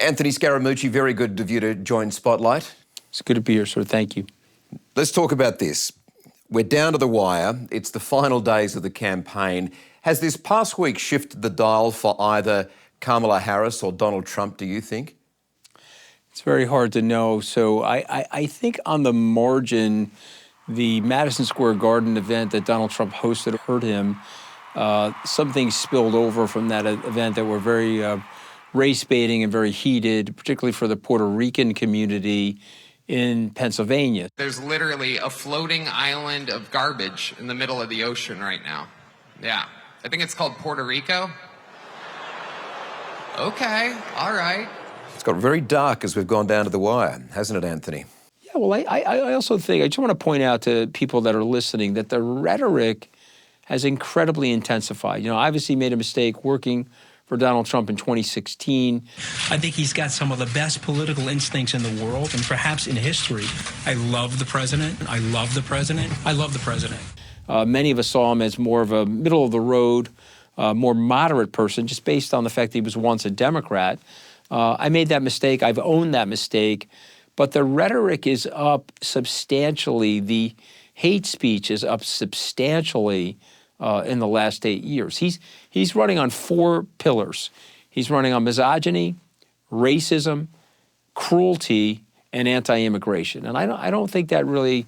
Anthony Scaramucci, very good of you to join Spotlight. It's good to be here, sir. Thank you. Let's talk about this. We're down to the wire. It's the final days of the campaign. Has this past week shifted the dial for either Kamala Harris or Donald Trump, do you think? It's very hard to know. So I think on the margin, the Madison Square Garden event that Donald Trump hosted hurt him. Some things spilled over from that event that were very race-baiting and very heated, particularly for the Puerto Rican community in Pennsylvania. There's literally a floating island of garbage in the middle of the ocean right now. Yeah, I think it's called Puerto Rico. Okay, all right. It's got very dark as we've gone down to the wire, hasn't it, Anthony? Yeah, well, I also think, I just want to point out to people that are listening that the rhetoric has incredibly intensified. You know, I obviously made a mistake working for Donald Trump in 2016. I think he's got some of the best political instincts in the world and perhaps in history. I love the president. I love the president. I love the president. Many of us saw him as more of a middle-of-the-road, more moderate person, just based on the fact that he was once a Democrat. I made that mistake. I've owned that mistake. But the rhetoric is up substantially. The hate speech is up substantially in the last 8 years. He's running on 4 pillars. He's running on misogyny, racism, cruelty, and anti-immigration. And I don't think that really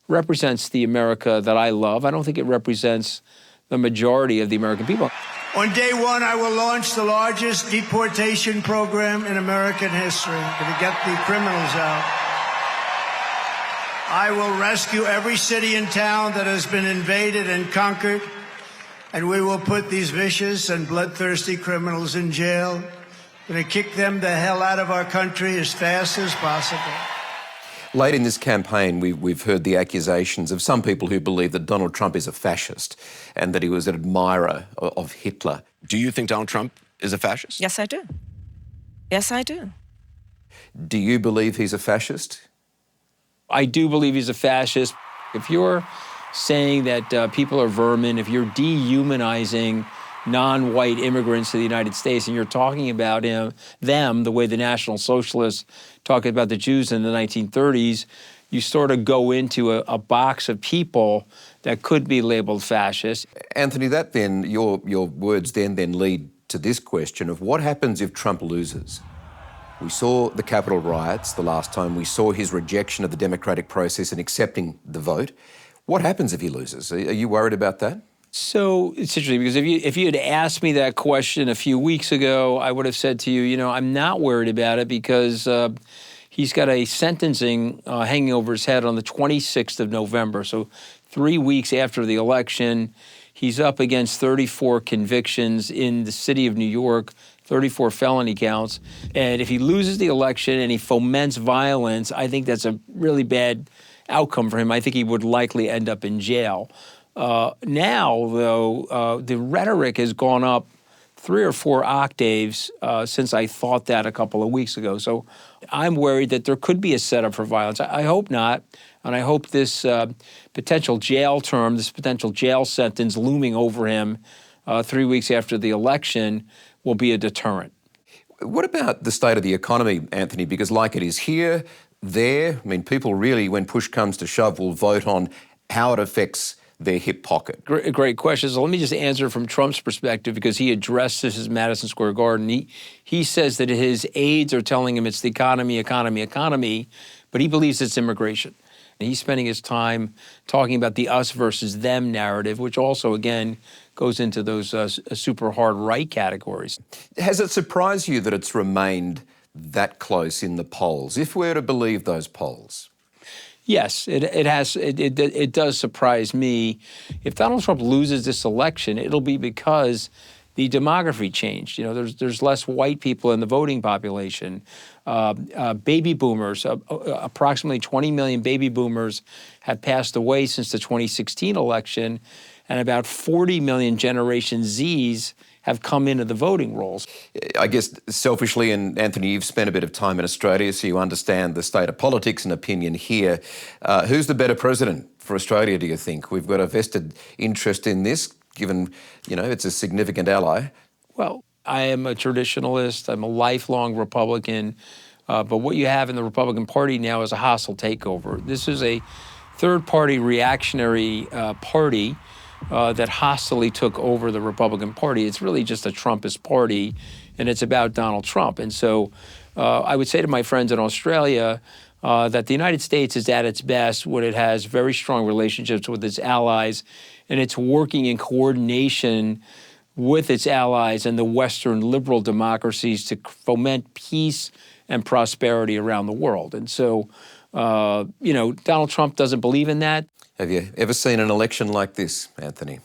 represents the America that I love. I don't think it represents the majority of the American people. On day one, I will launch the largest deportation program in American history to get the criminals out. I will rescue every city and town that has been invaded and conquered, and we will put these vicious and bloodthirsty criminals in jail. We're going to kick them the hell out of our country as fast as possible. Late in this campaign, we've heard the accusations of some people who believe that Donald Trump is a fascist and that he was an admirer of Hitler. Do you think Donald Trump is a fascist? Yes, I do. Yes, I do. Do you believe he's a fascist? I do believe he's a fascist. If you're saying that people are vermin, if you're dehumanizing non-white immigrants to the United States and you're talking about them the way the National Socialists talked about the Jews in the 1930s, you sort of go into a box of people that could be labeled fascist. Anthony, that then, your words then lead to this question of what happens if Trump loses? We saw the Capitol riots the last time. We saw his rejection of the democratic process and accepting the vote. What happens if he loses? Are you worried about that? So it's interesting because if you had asked me that question a few weeks ago, I would have said to you, you know, I'm not worried about it because he's got a sentencing hanging over his head on the 26th of November. So 3 weeks after the election, he's up against 34 convictions in the city of New York, 34 felony counts. And if he loses the election and he foments violence, I think that's a really bad outcome for him. I think he would likely end up in jail. Now, though, the rhetoric has gone up 3 or 4 octaves since I thought that a couple of weeks ago. So I'm worried that there could be a setup for violence. I hope not. And I hope this potential jail term, this potential jail sentence looming over him 3 weeks after the election will be a deterrent. What about the state of the economy, Anthony? Because like it is here, there, I mean, people really, when push comes to shove, will vote on how it affects their hip pocket. Great question. So let me just answer from Trump's perspective because he addressed this at Madison Square Garden. He says that his aides are telling him it's the economy, but he believes it's immigration. And he's spending his time talking about the us versus them narrative, which also, again, goes into those super hard right categories. Has it surprised you that it's remained that close in the polls, if we're to believe those polls? Yes, it has. It does surprise me. If Donald Trump loses this election, it'll be because the demography changed. You know, there's less white people in the voting population. Baby boomers, approximately 20 million baby boomers have passed away since the 2016 election, and about 40 million Generation Zs have come into the voting rolls. I guess selfishly, and Anthony, you've spent a bit of time in Australia, so you understand the state of politics and opinion here. Who's the better president for Australia, do you think? We've got a vested interest in this, given, you know, it's a significant ally. Well, I am a traditionalist. I'm a lifelong Republican. But what you have in the Republican Party now is a hostile takeover. This is a third-party reactionary party that hostily took over the Republican Party. It's really just a Trumpist party, and it's about Donald Trump. And so I would say to my friends in Australia that the United States is at its best when it has very strong relationships with its allies, and it's working in coordination with its allies and the Western liberal democracies to foment peace and prosperity around the world. And so, Donald Trump doesn't believe in that. Have you ever seen an election like this, Anthony?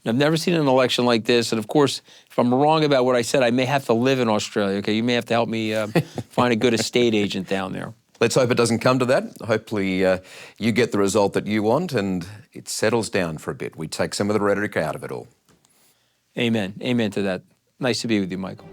I've never seen an election like this. And of course, if I'm wrong about what I said, I may have to live in Australia. Okay, you may have to help me find a good estate agent down there. Let's hope it doesn't come to that. Hopefully you get the result that you want and it settles down for a bit. We take some of the rhetoric out of it all. Amen. Amen to that. Nice to be with you, Michael.